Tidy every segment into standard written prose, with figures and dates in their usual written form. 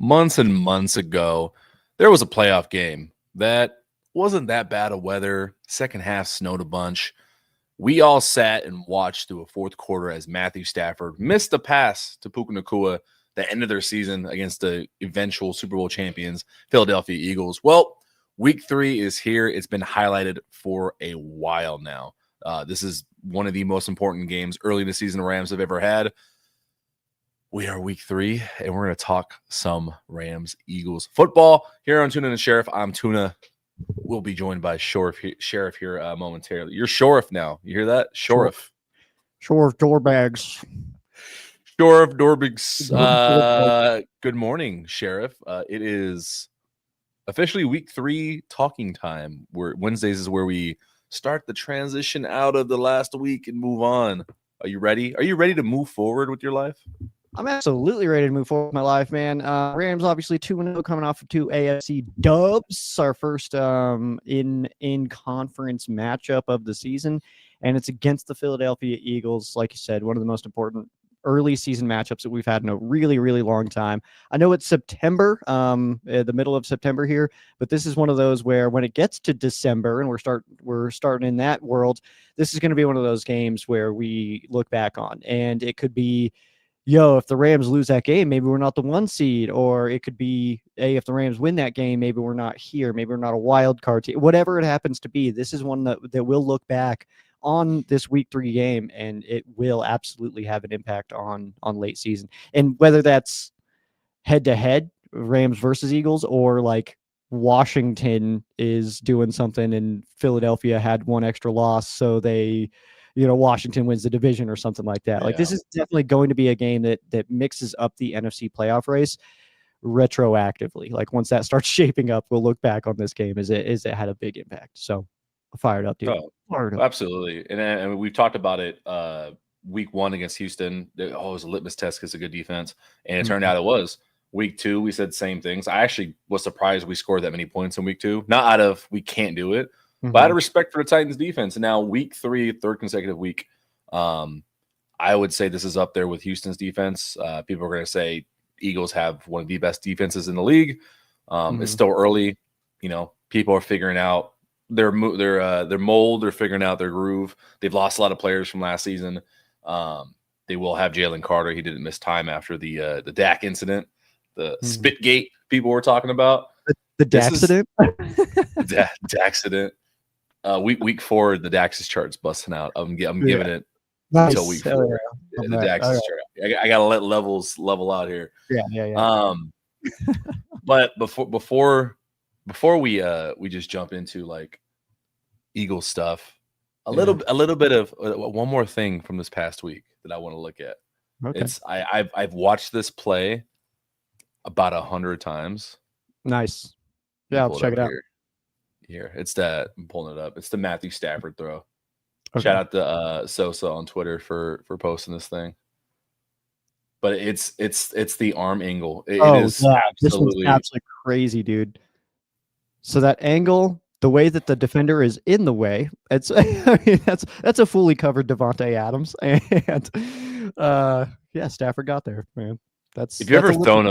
months and months ago, there was a playoff game that wasn't that bad of weather. Second half snowed a bunch. We all sat and watched through a fourth quarter as Matthew Stafford missed a pass to Puka Nacua the end of their season against the eventual Super Bowl champions, Philadelphia Eagles. Well, week 3 is here. It's been highlighted for a while now. This is one of the most important games early in the season the Rams have ever had. We are week 3, and we're going to talk some Rams-Eagles football here on Tuna and Sheriff. I'm Tuna. We'll be joined by Sheriff here momentarily. You're Sheriff now. You hear that? Sheriff. Sheriff Joe Bags. Sheriff Dorbigs. Good morning, Sheriff. It is officially week 3 talking time. Wednesdays is where we start the transition out of the last week and move on. Are you ready? Are you ready to move forward with your life? I'm absolutely ready to move forward with my life, man. Rams obviously 2-0 coming off of 2 AFC dubs. Our first in conference matchup of the season, and it's against the Philadelphia Eagles. Like you said, one of the most important early season matchups that we've had in a really, really long time. I know it's September, the middle of September here, but this is one of those where when it gets to December and we're starting in that world, this is going to be one of those games where we look back on, and it could be, if the Rams lose that game, maybe we're not the 1 seed, or it could be, hey, if the Rams win that game, maybe we're not here, maybe we're not a wild card team. Whatever it happens to be, this is one that we'll look back on this week 3 game, and it will absolutely have an impact on late season. And whether that's head to head, Rams versus Eagles, or like Washington is doing something and Philadelphia had 1 extra loss, so they, Washington wins the division or something like that. Yeah. Like, this is definitely going to be a game that mixes up the NFC playoff race retroactively. Like, once that starts shaping up, we'll look back on this game as it had a big impact. So fired up, dude. Fired up. Absolutely. And we've talked about it week 1 against Houston. It was a litmus test because it's a good defense. And it turned out it was. Week 2, we said same things. I actually was surprised we scored that many points in week 2. Not out of we can't do it, but out of respect for the Titans defense. And now week 3, third consecutive week, I would say this is up there with Houston's defense. People are going to say Eagles have one of the best defenses in the league. It's still early. People are figuring out their mold. They're figuring out their groove. They've lost a lot of players from last season. They will have Jalen Carter. He didn't miss time after the Dak incident, the Spitgate people were talking about. The Daxident? Daxident. Week 4, the Dax's chart's busting out. I'm giving it until week 4. The Dax's chart. I gotta let levels level out here. Yeah. But before we just jump into like Eagle stuff, a little bit of one more thing from this past week that I want to look at. Okay. I've watched this play about 100 times. Nice. Yeah, I'll check it out. Here, it's that. I'm pulling it up. It's the Matthew Stafford throw. Okay. Shout out to Sosa on Twitter for posting this thing. But it's the arm angle. It is this one's absolutely crazy, dude. So that angle, the way that the defender is in the way, that's a fully covered Devontae Adams, and Stafford got there, man. If you've ever thrown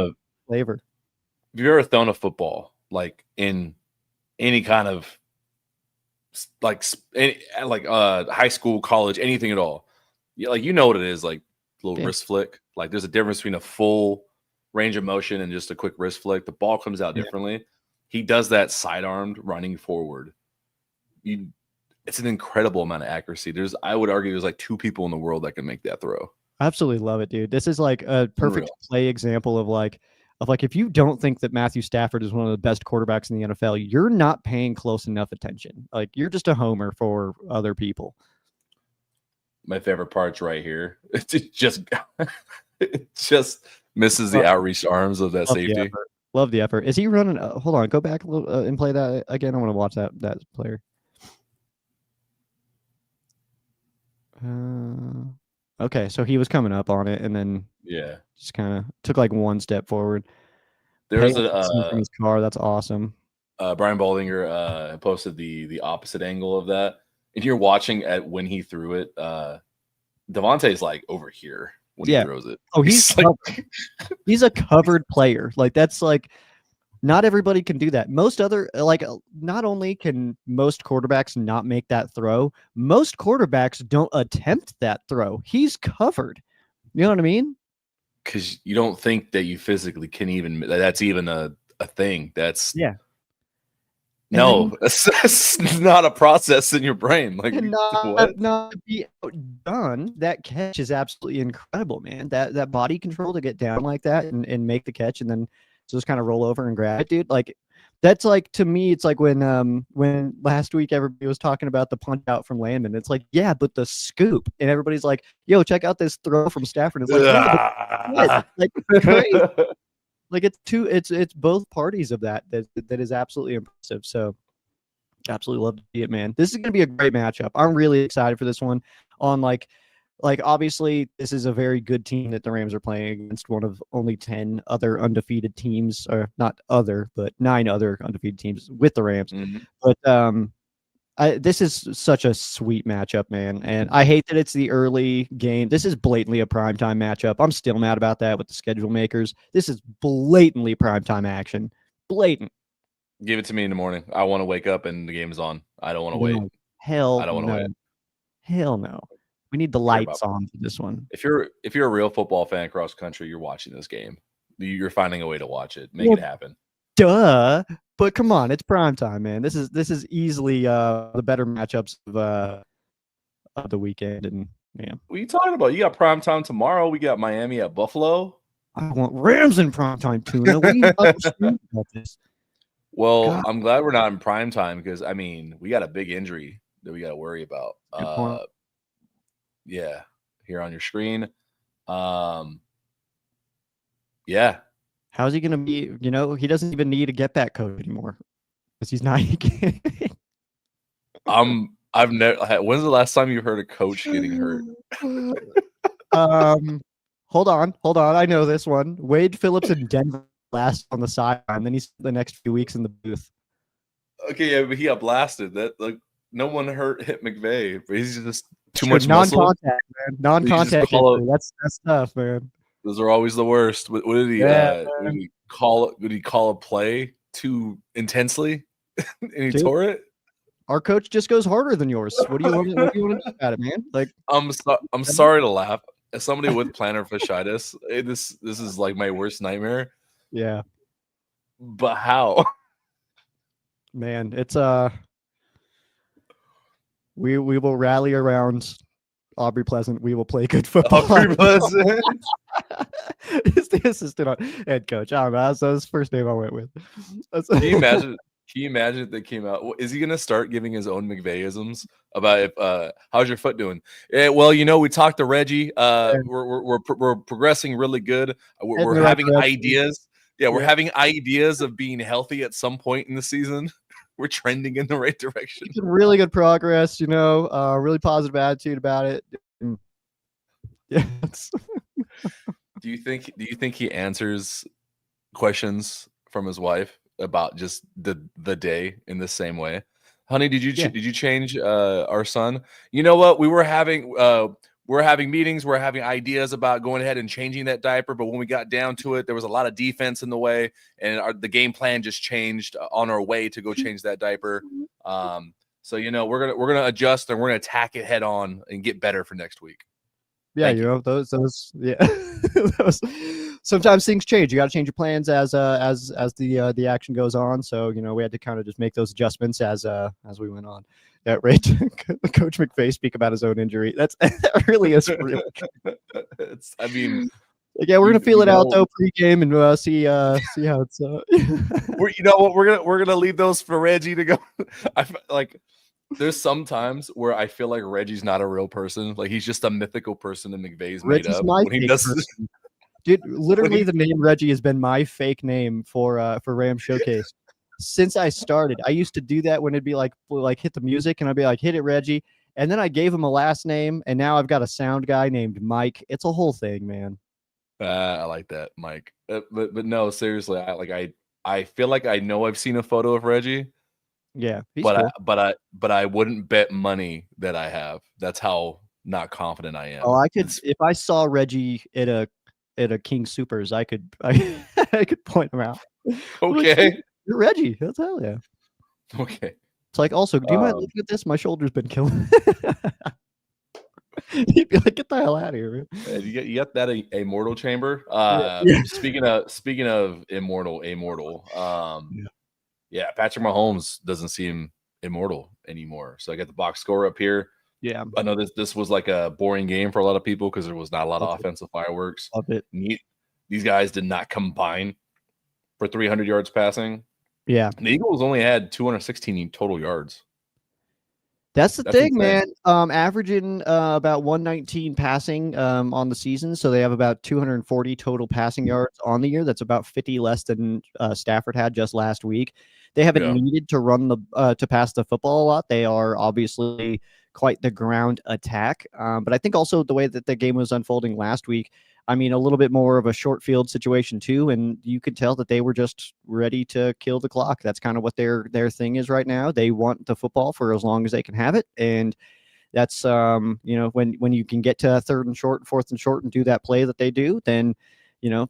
a football like in any kind of high school, college, anything at all, what it is, like a little wrist flick. Like, there's a difference between a full range of motion and just a quick wrist flick. The ball comes out differently. He does that sidearmed running forward. It's an incredible amount of accuracy. I would argue there's like 2 people in the world that can make that throw. Absolutely love it, dude. This is like a perfect play example of if you don't think that Matthew Stafford is one of the best quarterbacks in the NFL, you're not paying close enough attention. Like, you're just a homer for other people. My favorite part's right here. It just misses the outreach arms of that safety. Love the effort. Is he running? Hold on, go back a little and play that again. I want to watch that player. Okay, so he was coming up on it, and then just kind of took like 1 step forward. There's from his car. That's awesome. Brian Baldinger posted the opposite angle of that. If you're watching at when he threw it, Devontae's like over here. when he throws it. Oh, he's like, he's a covered player. Like that's like not everybody can do that. Most other not only can most quarterbacks not make that throw, most quarterbacks don't attempt that throw. He's covered. You know what I mean? Because you don't think that you physically can even that's even a thing. That's no, that's not a process in your brain. Like what? Not to be outdone. That catch is absolutely incredible, man. That body control to get down like that and make the catch and then just kind of roll over and grab it, dude. Like that's like to me, it's like when last week everybody was talking about the punch out from Landman. It's like, yeah, but the scoop, and everybody's like, yo, check out this throw from Stafford. It's like, yeah, like crazy. Like it's both parties of that is absolutely impressive. So absolutely love to see it, man. This is going to be a great matchup. I'm really excited for this one. On like obviously this is a very good team that the Rams are playing against, one of only 10 other undefeated teams, or not other, but 9 other undefeated teams with the Rams. Mm-hmm. But this is such a sweet matchup, man. And I hate that it's the early game. This is blatantly a primetime matchup. I'm still mad about that with the schedule makers. This is blatantly primetime action. Blatant. Give it to me in the morning. I want to wake up and the game is on. I don't want to wait. Hell I don't want to wait. Hell no. We need the lights on for this one. If you're a real football fan across country, you're watching this game. You're finding a way to watch it. Make it happen. Duh. But come on, it's prime time, man. This is easily the better matchups of the weekend. And yeah. What are you talking about? You got prime time tomorrow. We got Miami at Buffalo. I want Rams in prime time, Tuna. What are you about this? Well, God. I'm glad we're not in prime time because I mean we got a big injury that we got to worry about. Yeah, here on your screen. Yeah. How's he going to be? You know, he doesn't even need a get back coach anymore because he's not. I've never. When's the last time you heard a coach getting hurt? Hold on. I know this one. Wade Phillips in Denver last on the sideline. Then he's the next few weeks in the booth. Okay, yeah, but he got blasted. That like no one hit McVay, but he's just too much non-contact, man. Non-contact. That's tough, man. Those are always the worst. What did he? Did he call a play too intensely, and he tore it? Our coach just goes harder than yours. What do you want to do about it, man? Like, I'm sorry to laugh. As somebody with plantar fasciitis, this is like my worst nightmare. Yeah, but how? Man, it's we will rally around Aubrey Pleasant. We will play good football. Aubrey Pleasant is the assistant head coach. I don't know. That's the first name I went with. Can you imagine? Can you imagine if they came out? Is he going to start giving his own McVayisms about if how's your foot doing? Well, you know, we talked to Reggie. We're progressing really good. We're having ideas. Yeah, we're having ideas of being healthy at some point in the season. We're trending in the right direction. Really good progress, you know, really positive attitude about it. Yeah. Do you think he answers questions from his wife about just the day in the same way? Honey, did you change our son? You know what? We're having meetings, we're having ideas about going ahead and changing that diaper, but when we got down to it, there was a lot of defense in the way, and the game plan just changed on our way to go change that diaper. So you know, we're gonna adjust and we're gonna attack it head on and get better for next week. Yeah, you know, those yeah. Sometimes things change. You got to change your plans as the action goes on. So, you know, we had to kind of just make those adjustments as we went on. Yeah, right. Coach McVay speak about his own injury. That really is real. I mean, like, yeah, we're gonna feel it out though pregame and see how it's. You know what? We're gonna leave those for Reggie to go. I like. There's some times where I feel like Reggie's not a real person. Like he's just a mythical person that McVay's made up. When he does, dude, literally the name Reggie has been my fake name for Ram Showcase since I started. I used to do that when it'd be like hit the music and I'd be like, hit it, Reggie. And then I gave him a last name, and now I've got a sound guy named Mike. It's a whole thing, man. I like that, Mike. But no, seriously, I feel like I know I've seen a photo of Reggie. Yeah, but cool. I wouldn't bet money that I have. That's how not confident I am. Oh, I could if I saw Reggie at a King Supers, I could I could point him out. Okay. You're Reggie. That's hell yeah. Okay. It's like, also, do you mind looking at this? My shoulder's been killing. He'd be like, get the hell out of here, man. You got that immortal chamber. Yeah. Speaking of immortal, yeah, Patrick Mahomes doesn't seem immortal anymore. So I got the box score up here. Yeah. I know this was like a boring game for a lot of people because there was not a lot of offensive fireworks. Love it. These guys did not combine for 300 yards passing. Yeah. The Eagles only had 216 total yards. That's the thing, insane. man. Averaging about 119 passing on the season, so they have about 240 total passing yards on the year. That's about 50 less than Stafford had just last week. They haven't needed to run to pass the football a lot. They are obviously quite the ground attack, but I think also the way that the game was unfolding last week, I mean, a little bit more of a short field situation too, and you could tell that they were just ready to kill the clock. That's kind of what their thing is right now. They want the football for as long as they can have it, and that's when you can get to third and short, fourth and short, and do that play that they do, then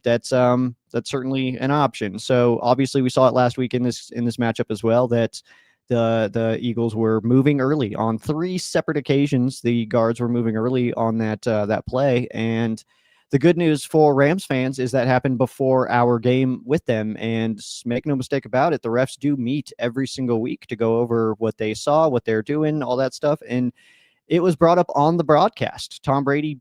that's certainly an option. So obviously we saw it last week in this matchup as well, that the Eagles were moving early on 3 separate occasions. The guards were moving early on that play, and the good news for Rams fans is that happened before our game with them. And make no mistake about it, the refs do meet every single week to go over what they saw, what they're doing, all that stuff. And it was brought up on the broadcast. Tom Brady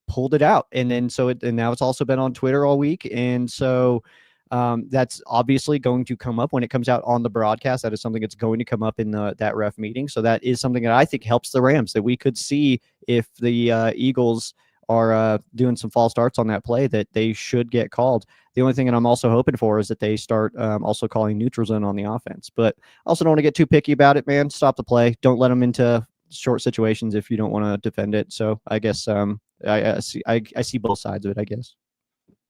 pulled it out. And then and now it's also been on Twitter all week. And so that's obviously going to come up when it comes out on the broadcast. That is something that's going to come up in that ref meeting. So that is something that I think helps the Rams, that we could see if the Eagles are doing some false starts on that play, that they should get called. The only thing that I'm also hoping for is that they start also calling neutral zone on the offense. But I also don't want to get too picky about it, man. Stop the play. Don't let them into short situations if you don't want to defend it. So I guess I see both sides of it, I guess.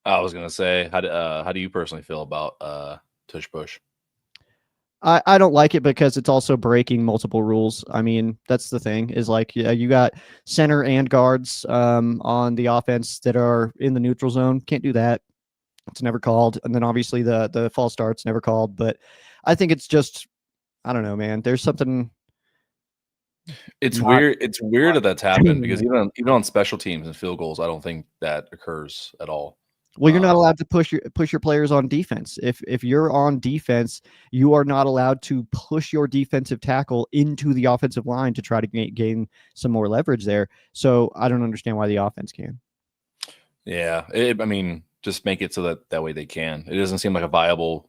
I was gonna say, how do you personally feel about tush push? I don't like it because it's also breaking multiple rules. I mean, that's the thing, is like, you got center and guards on the offense that are in the neutral zone. Can't do that. It's never called. And then obviously the false start's never called. But I think it's just, I don't know, man. There's something. It's weird. It's weird that that's happened because even on special teams and field goals, I don't think that occurs at all. Well, you're not allowed to push your players on defense. If you're on defense, you are not allowed to push your defensive tackle into the offensive line to try to gain some more leverage there. So I don't understand why the offense can. Yeah, I mean, just make it so that way they can. It doesn't seem like a viable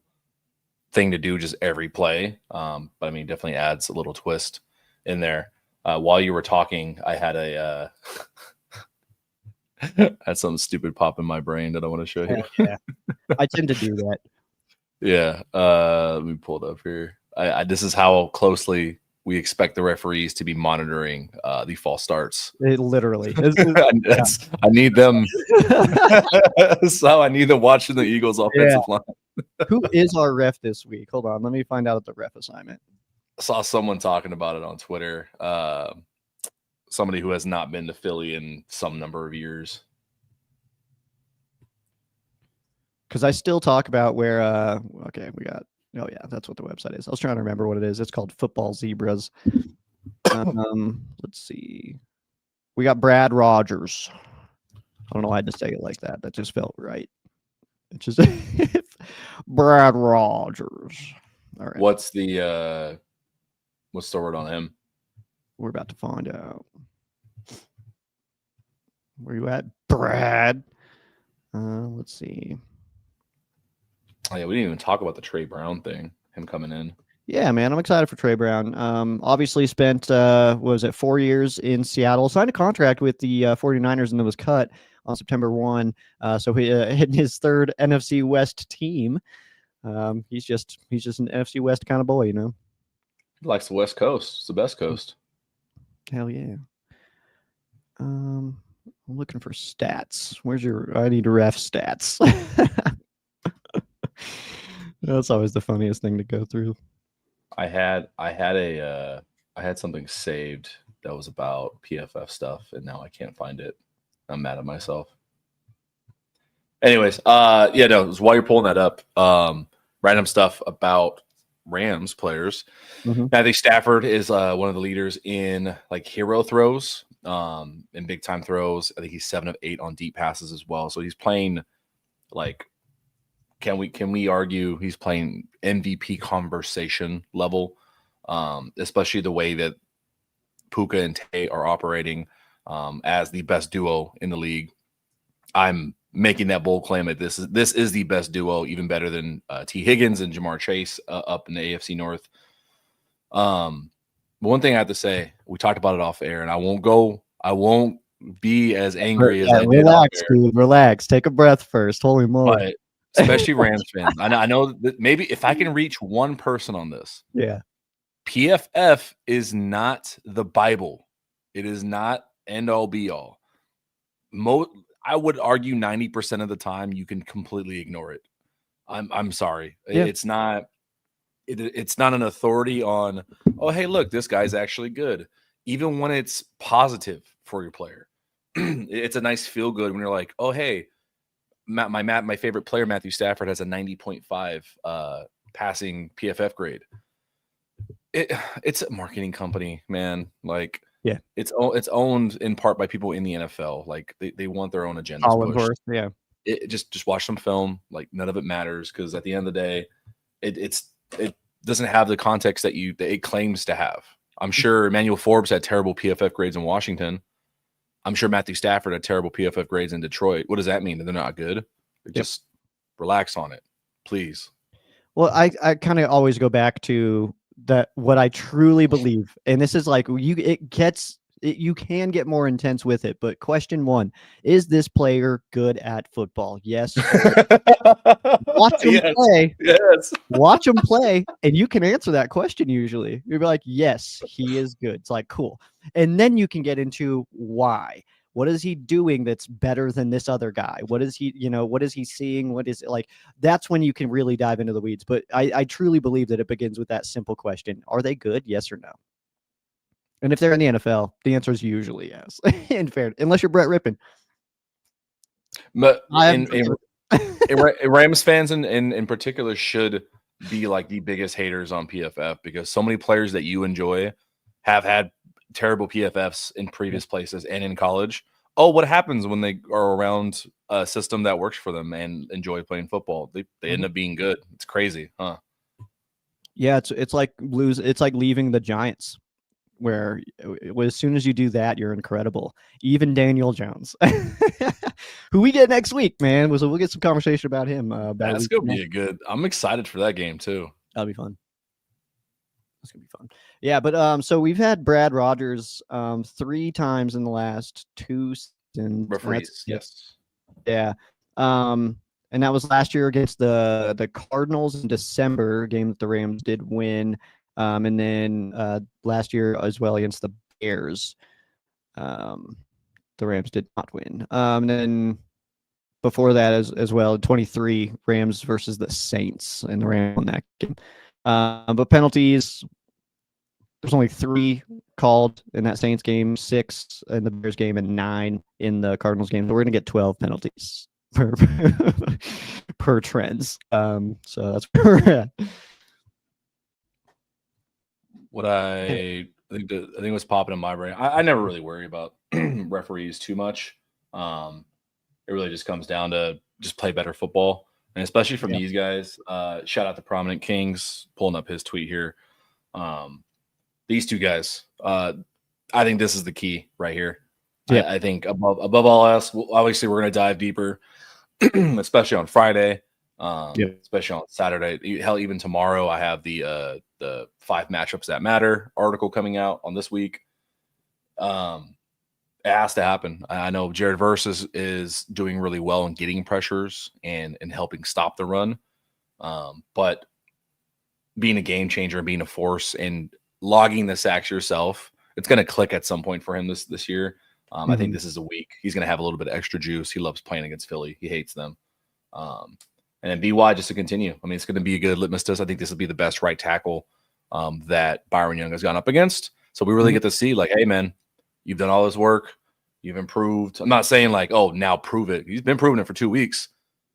thing to do just every play, but I mean, definitely adds a little twist in there. While you were talking, I had had something stupid pop in my brain that I want to show you. Yeah. I tend to do that. Yeah. Let me pull it up here. This is how closely we expect the referees to be monitoring the false starts. It literally. I need them. So I need them watching the Eagles offensive line. Who is our ref this week? Hold on. Let me find out the ref assignment. I saw someone talking about it on Twitter. Somebody who has not been to Philly in some number of years. Because I still talk about where, okay, we got, oh yeah, that's what the website is. I was trying to remember what it is. It's called Football Zebras. Let's see. We got Brad Rogers. I don't know why I had to say it like that. That just felt right. It's just Brad Rogers. All right. What's the word on him? We're about to find out. Where you at, Brad? Let's see. Oh, yeah, we didn't even talk about the Trey Brown thing, him coming in. Yeah, man, I'm excited for Trey Brown. Obviously spent, 4 years in Seattle, signed a contract with the 49ers, and then was cut on September 1. So he hit his third NFC West team. He's just an NFC West kind of boy, you know? He likes the West Coast. It's the best coast. Hell yeah. I'm looking for stats. I need ref stats. That's always the funniest thing to go through. I had something saved that was about PFF stuff, and now I can't find it. I'm mad at myself. Anyways, while you're pulling that up, random stuff about Rams players. Mhm. Matthew Stafford is one of the leaders in like hero throws, in big time throws. I think he's 7 of 8 on deep passes as well. So he's playing like, can we argue he's playing MVP conversation level, especially the way that Puka and Tay are operating as the best duo in the league. I'm making that bold claim that this is the best duo, even better than T. Higgins and Jamar Chase up in the AFC North. One thing I have to say, we talked about it off air, and I won't be as angry as I did off relax, air. dude. Relax. Take a breath first. Holy moly. But especially Rams fans, I know that maybe if I can reach one person on this, Yeah. PFF is not the Bible. It is not end all be all. I would argue 90% of the time you can completely ignore it. I'm sorry. Yeah. It's not an authority on, oh, hey, look, this guy's actually good. Even when it's positive for your player. It's a nice feel good when you're like, oh, hey, my favorite player, Matthew Stafford, has a 90.5 passing PFF grade. It's a marketing company, man. Like, yeah, it's owned in part by people in the NFL. Like, they want their own agendas pushed. Yeah. Just watch some film. Like, none of it matters because at the end of the day, it doesn't have the context that it claims to have. I'm sure Emmanuel Forbes had terrible PFF grades in Washington. I'm sure Matthew Stafford had terrible PFF grades in Detroit. What does that mean? That they're not good? Just relax on it, please. Well, I kind of always go back to that what I truly believe, and this is like you can get more intense with it. But question 1: is this player good at football? Yes. Watch him play. Yes. Watch him play, and you can answer that question usually. You'll be like, yes, he is good. It's like, cool. And then you can get into why. What is he doing that's better than this other guy? What is he seeing? What is it like? That's when you can really dive into the weeds. But I truly believe that it begins with that simple question. Are they good? Yes or no? And if they're in the NFL, the answer is usually yes. In fair, unless you're Brett Rippon. But Rams fans in particular should be like the biggest haters on PFF because so many players that you enjoy have had terrible PFFs in previous places and in college. Oh, what happens when they are around a system that works for them and enjoy playing football? They end up being good. It's crazy, huh? Yeah, it's like blues. It's like leaving the Giants, where as soon as you do that, you're incredible. Even Daniel Jones, who we get next week, man. So we'll get some conversation about him. That's gonna be I'm excited for that game too. That'll be fun. That's gonna be fun. Yeah, but so we've had Brad Rogers 3 times in the last 2 seasons. Referees, yes. Yeah. And that was last year against the Cardinals in December, game that the Rams did win. And then last year as well against the Bears, the Rams did not win. And then before that as well, 23 Rams versus the Saints, and the Rams won that game. But penalties, there's only 3 called in that Saints game, 6 in the Bears game, and 9 in the Cardinals game. So we're gonna get 12 penalties per trends. So that's where we're at. What I think what's popping in my brain, I never really worry about referees too much. It really just comes down to just play better football, and especially from these guys. Shout out to Prominent Kings, pulling up his tweet here. These 2 guys, I think this is the key right here. Yeah. I think above all else, obviously we're going to dive deeper, especially on Friday, especially on Saturday. Hell, even tomorrow, I have the 5 matchups that matter article coming out on this week. It has to happen. I know Jared Verse is doing really well in getting pressures and helping stop the run. But being a game changer and being a force and logging the sacks yourself, it's going to click at some point for him this year. I think this is a week. He's going to have a little bit of extra juice. He loves playing against Philly. He hates them. And then BY, just to continue. I mean, it's going to be a good litmus test. I think this will be the best right tackle that Byron Young has gone up against. So we really get to see like, hey man, you've done all this work, you've improved. I'm not saying like, oh, now prove it. He's been proving it for 2 weeks,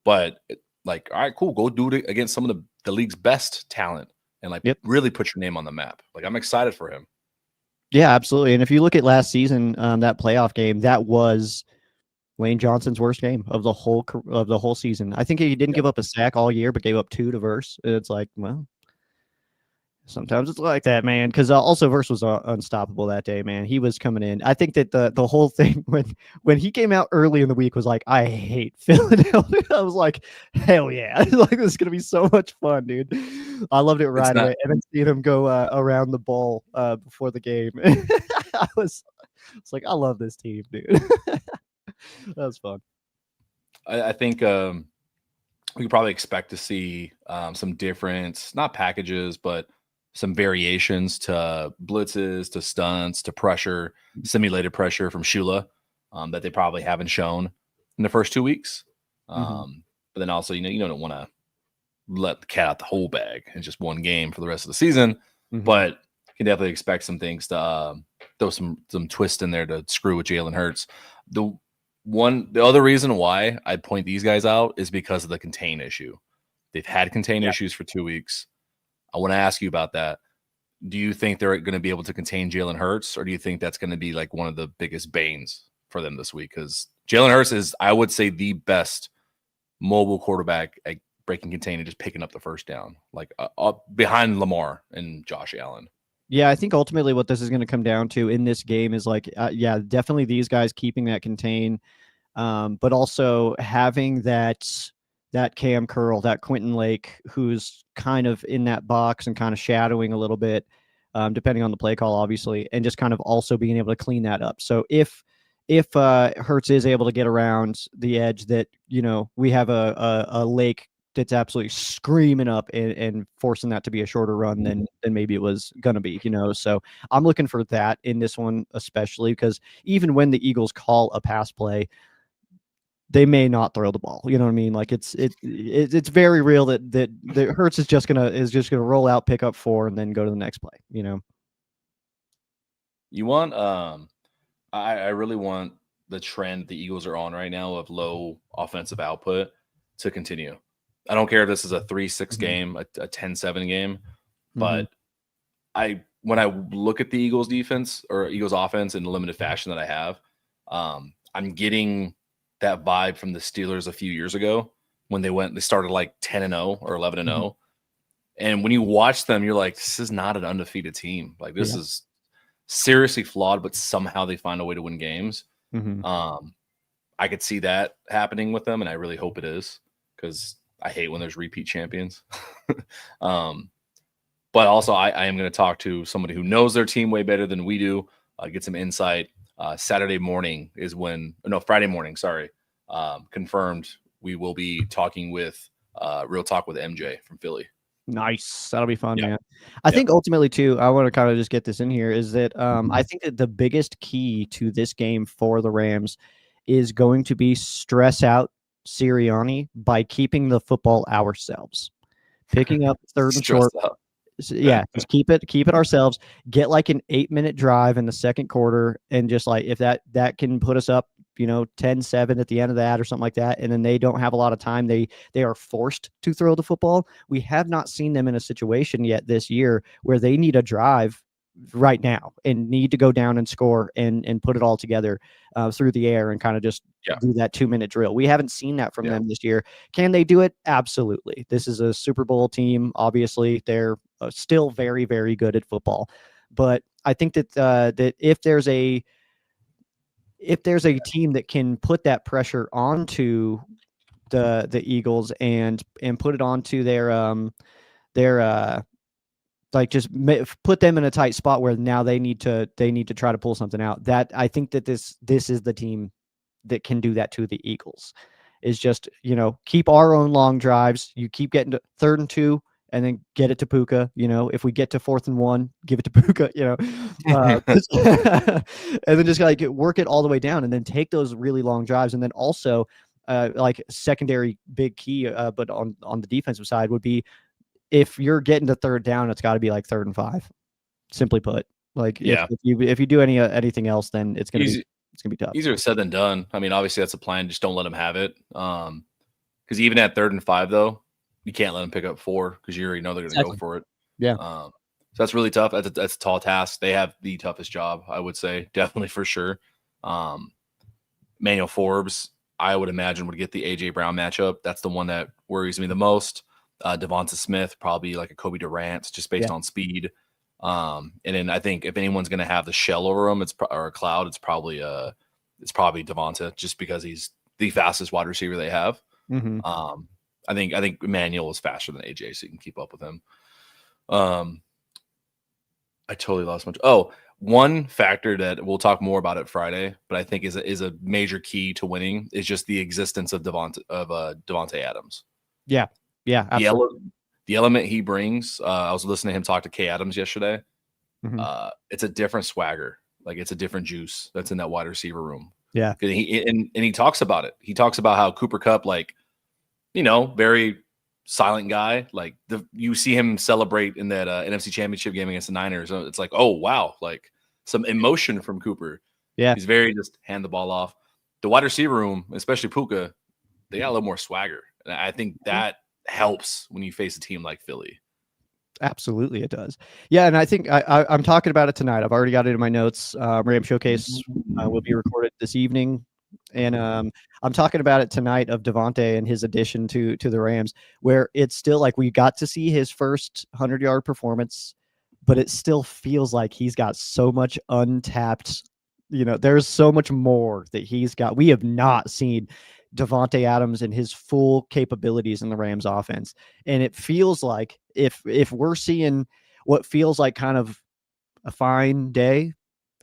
but like, all right, cool, go do it against some of the league's best talent and like really put your name on the map. Like I'm excited for him. Yeah, absolutely. And if you look at last season, that playoff game, that was Lane Johnson's worst game of the whole season. I think he didn't give up a sack all year, but gave up 2 to Verse. It's like, well, sometimes it's like that, man. Because also Verse was unstoppable that day, man. He was coming in. I think that the whole thing when he came out early in the week was like, I hate Philadelphia. I was like, hell yeah, like this is gonna be so much fun, dude. I loved it right away. And then seeing him go around the ball before the game, it's like, I love this team, dude. That was fun. I think we could probably expect to see some different, not packages, but some variations to blitzes, to stunts, to pressure, simulated pressure from Shula that they probably haven't shown in the first 2 weeks. But then also, you don't want to let the cat out the whole bag in just one game for the rest of the season. But you can definitely expect some things to throw some twist in there to screw with Jalen Hurts. The other reason why I'd point these guys out is because of the contain issue. They've had contain issues for 2 weeks. I want to ask you about that. Do you think they're going to be able to contain Jalen Hurts, or do you think that's going to be like one of the biggest banes for them this week? Because Jalen Hurts is, I would say, the best mobile quarterback at breaking contain and just picking up the first down, like behind Lamar and Josh Allen. Yeah, I think ultimately what this is going to come down to in this game is like, definitely these guys keeping that contain, but also having that Cam Curl, that Quentin Lake, who's kind of in that box and kind of shadowing a little bit, depending on the play call, obviously, and just kind of also being able to clean that up. So if Hurts is able to get around the edge, that we have a Lake that's absolutely screaming up and forcing that to be a shorter run than maybe it was going to be, So I'm looking for that in this one, especially because even when the Eagles call a pass play, they may not throw the ball. You know what I mean? Like it's very real that Hurts is just gonna roll out, pick up 4, and then go to the next play. You want I really want the trend the Eagles are on right now of low offensive output to continue. I don't care if this is a 3-6 game, a 10-7 game, but when I look at the Eagles defense or Eagles offense in the limited fashion that I have, I'm getting that vibe from the Steelers a few years ago when they started like 10-0 or 11-0. And when you watch them, you're like, this is not an undefeated team. Like this is seriously flawed, but somehow they find a way to win games. I could see that happening with them, and I really hope it is, because I hate when there's repeat champions. But also I am going to talk to somebody who knows their team way better than we do, get some insight. Friday morning, sorry. Confirmed we will be talking with Real Talk with MJ from Philly. Nice. That'll be fun, man. I think ultimately, too, I want to kind of just get this in here, is that I think that the biggest key to this game for the Rams is going to be stress out Sirianni by keeping the football ourselves. Picking up third and short. Yeah, just keep it ourselves. Get like an 8-minute drive in the second quarter, and just like if that can put us up, 10-7 at the end of that or something like that, and then they don't have a lot of time. They are forced to throw the football. We have not seen them in a situation yet this year where they need a drive right now and need to go down and score and put it all together through the air and kind of just do that 2-minute drill. We haven't seen that from them this year. Can they do it? Absolutely. This is a Super Bowl team. Obviously, they're still very, very good at football. But I think that that if there's a team that can put that pressure onto the Eagles and put it onto their like just put them in a tight spot where now they need to try to pull something out. That I think that this is the team that can do that to the Eagles, is just, keep our own long drives. You keep getting to 3rd and 2 and then get it to Puka. If we get to 4th and 1, give it to Puka, and then just like work it all the way down and then take those really long drives. And then also like secondary big key, but on the defensive side would be, if you're getting to 3rd down, it's got to be like 3rd and 5, simply put. Like Yeah. if you do anything else, then it's gonna be tough. Easier said than done. I mean, obviously that's a plan. Just don't let him have it. Because even at 3rd and 5, though, you can't let him pick up 4 because you already know they're going to go Exactly. for it. Yeah. So that's really tough. That's a tall task. They have the toughest job, I would say, definitely for sure. Manuel Forbes, I would imagine, would get the AJ Brown matchup. That's the one that worries me the most. Devonta Smith, probably like a Kobe Durant, just based on speed. And then I think if anyone's going to have the shell over him, or a cloud, it's probably Devonta, just because he's the fastest wide receiver they have. Mm-hmm. I think Emmanuel is faster than AJ, so you can keep up with him. I totally lost much. Oh, one factor that we'll talk more about it Friday, but I think is a major key to winning is just the existence of Devontae Adams. Yeah, absolutely. The element he brings. I was listening to him talk to Kay Adams yesterday. Mm-hmm. It's a different swagger. Like, it's a different juice that's in that wide receiver room. Yeah, and he talks about it. He talks about how Cooper Kupp, like, very silent guy. Like, you see him celebrate in that NFC Championship game against the Niners. It's like, oh wow, like some emotion from Cooper. Yeah, he's very just hand the ball off. The wide receiver room, especially Puka, they got a little more swagger, and I think that helps when you face a team like Philly. Absolutely, it does. Yeah, and I think I'm talking about it tonight. I've already got it in my notes. Ram Showcase will be recorded this evening, and I'm talking about it tonight of Devontae and his addition to the Rams, where it's still like we got to see his first 100-yard performance, but it still feels like he's got so much untapped. There's so much more that he's got. We have not seen Devontae Adams and his full capabilities in the Rams offense. And it feels like if we're seeing what feels like kind of a fine day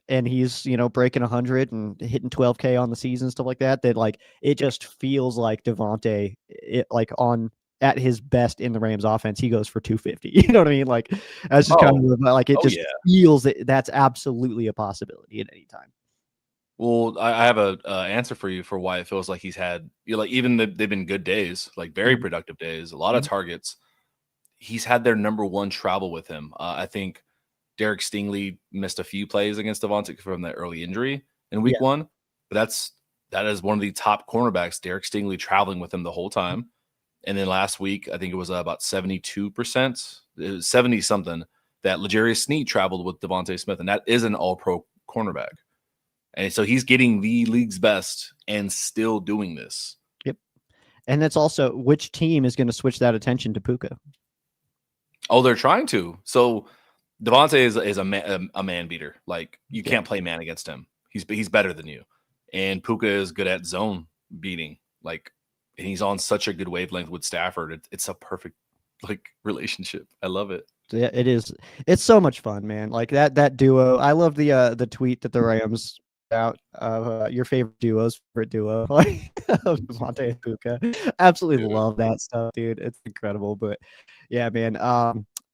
and he's, breaking 100 and hitting 12K on the season, stuff like that, like it just feels like Devontae, at his best in the Rams offense, he goes for 250. You know what I mean? Like, that's just kind of like, it just feels that that's absolutely a possibility at any time. Well, I have a answer for you for why it feels like he's had, even they've been good days, like very productive days, a lot of targets. He's had their number one travel with him. I think Derek Stingley missed a few plays against Devontae from that early injury in week 1, but that is one of the top cornerbacks, Derek Stingley, traveling with him the whole time. And then last week, I think it was about 72%, it was 70 something, that L'Jarius Sneed traveled with Devontae Smith, and that is an all-pro cornerback. And so he's getting the league's best and still doing this. Yep. And that's also which team is going to switch that attention to Puka. Oh, they're trying to. So Devontae is a man beater. Like, you can't play man against him. He's better than you. And Puka is good at zone beating. Like, and he's on such a good wavelength with Stafford. It's a perfect relationship. I love it. Yeah, it is. It's so much fun, man. Like that duo. I love the tweet that the Rams out of your favorite duo of Devontae and Puka. Absolutely love that stuff, dude. It's incredible. But yeah, man.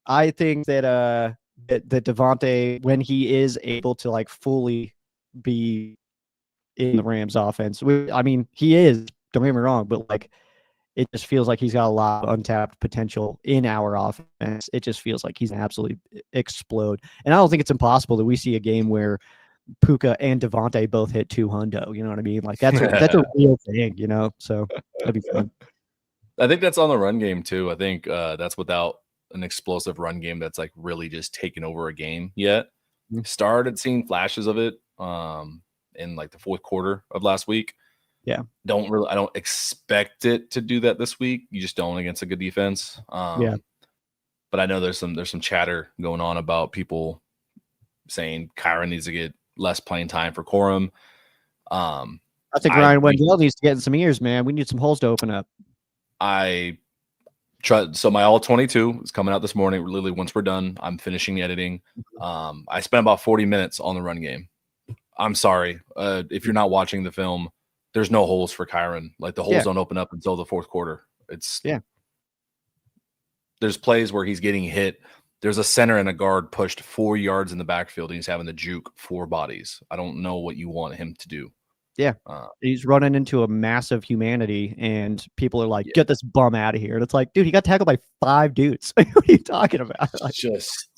I think that that Devontae, when he is able to like fully be in the Rams offense, I mean, he is. Don't get me wrong, but like, it just feels like he's got a lot of untapped potential in our offense. It just feels like he's going to absolutely explode. And I don't think it's impossible that we see a game where Puka and Devontae both hit 200. You know what I mean? Like, that's a real thing, so that'd be fun. I think that's on the run game too. I think that's without an explosive run game that's like really just taken over a game yet. Started seeing flashes of it in like the fourth quarter of last week. Yeah. I don't expect it to do that this week. You just don't against a good defense. But I know there's some chatter going on about people saying Kyron needs to get less playing time for Corum. I think Ryan Wendell needs to get in some ears, man. We need some holes to open up. So my all 22 is coming out this morning. Literally, once we're done, I'm finishing the editing. I spent about 40 minutes on the run game. I'm sorry. If you're not watching the film, there's no holes for Kyron. Like, the holes don't open up until the fourth quarter. There's plays where he's getting hit. There's a center and a guard pushed 4 yards in the backfield, and he's having to juke 4 bodies. I don't know what you want him to do. Yeah. He's running into a massive humanity, and people are like, get this bum out of here. And it's like, dude, he got tackled by 5 dudes. What are you talking about? Like,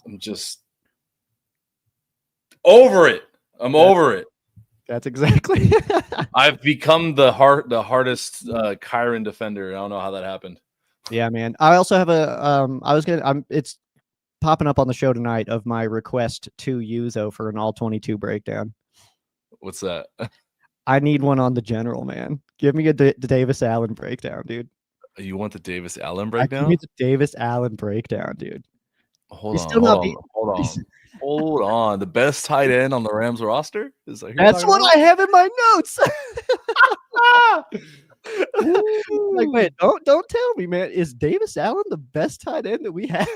I'm just Over it. I'm over it. That's exactly. I've become the hardest Kyron defender. I don't know how that happened. Yeah, man. I also have it's popping up on the show tonight of my request to Yuzo for an all 22 breakdown. What's that? I need one on the general, man. Give me the Davis Allen breakdown, dude. You want the Davis Allen Give breakdown? me the Davis Allen breakdown, dude. Hold on. The best tight end on the Rams roster? That's what I have in my notes. Like, wait, don't tell me, man. Is Davis Allen the best tight end that we have?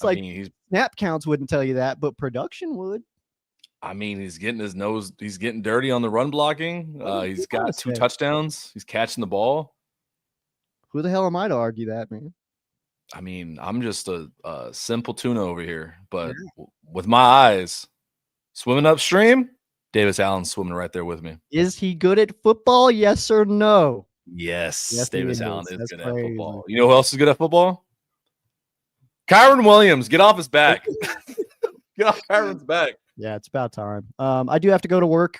It's snap counts wouldn't tell you that, but production would. I mean, he's getting dirty on the run blocking. He's got 2 touchdowns. He's catching the ball. Who the hell am I to argue that, man? I mean, I'm just a simple tuna over here, but with my eyes swimming upstream, Davis Allen's swimming right there with me. Is he good at football? Yes or no? Yes, Davis Allen is good at football. You know who else is good at football? Kyron Williams. Get off his back. Get off Kyron's back. Yeah, it's about time. I do have to go to work,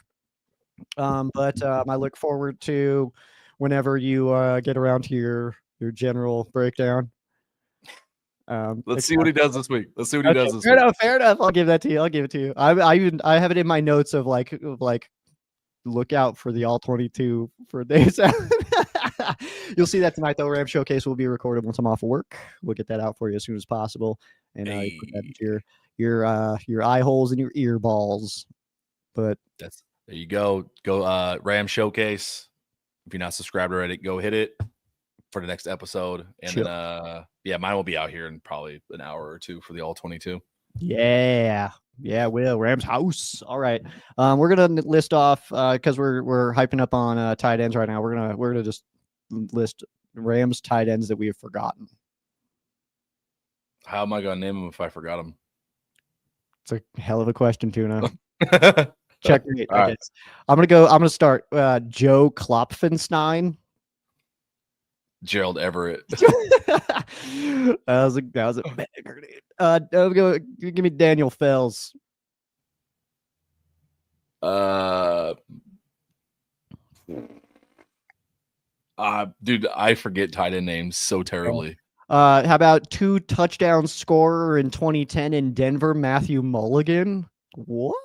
but I look forward to whenever you get around to your general breakdown. Let's see what he does this week. Let's see what he does this week. Fair enough. I'll give that to you. I'll give it to you. I have it in my notes of like look out for the all 22 for Davis Allen. You'll see that tonight though. Ram Showcase will be recorded once I'm off of work. We'll get that out for you as soon as possible, and you put that into your eye holes and your ear balls. But there you go. Go Ram Showcase. If you're not subscribed already, go hit it for the next episode. And then mine will be out here in probably an hour or two for the all 22. Yeah, will Rams house. All right. We're gonna list off because we're hyping up on tight ends right now. We're gonna just list Rams tight ends that we have forgotten. How am I gonna name them if I forgot them? It's a hell of a question, Tuna. Checkmate. I guess. I'm gonna start Joe Klopfenstein. Gerald Everett. that was a banger, dude. Give me Daniel Fells. Dude, I forget tight end names so terribly. How about 2 touchdown scorer in 2010 in Denver, Matthew Mulligan? What?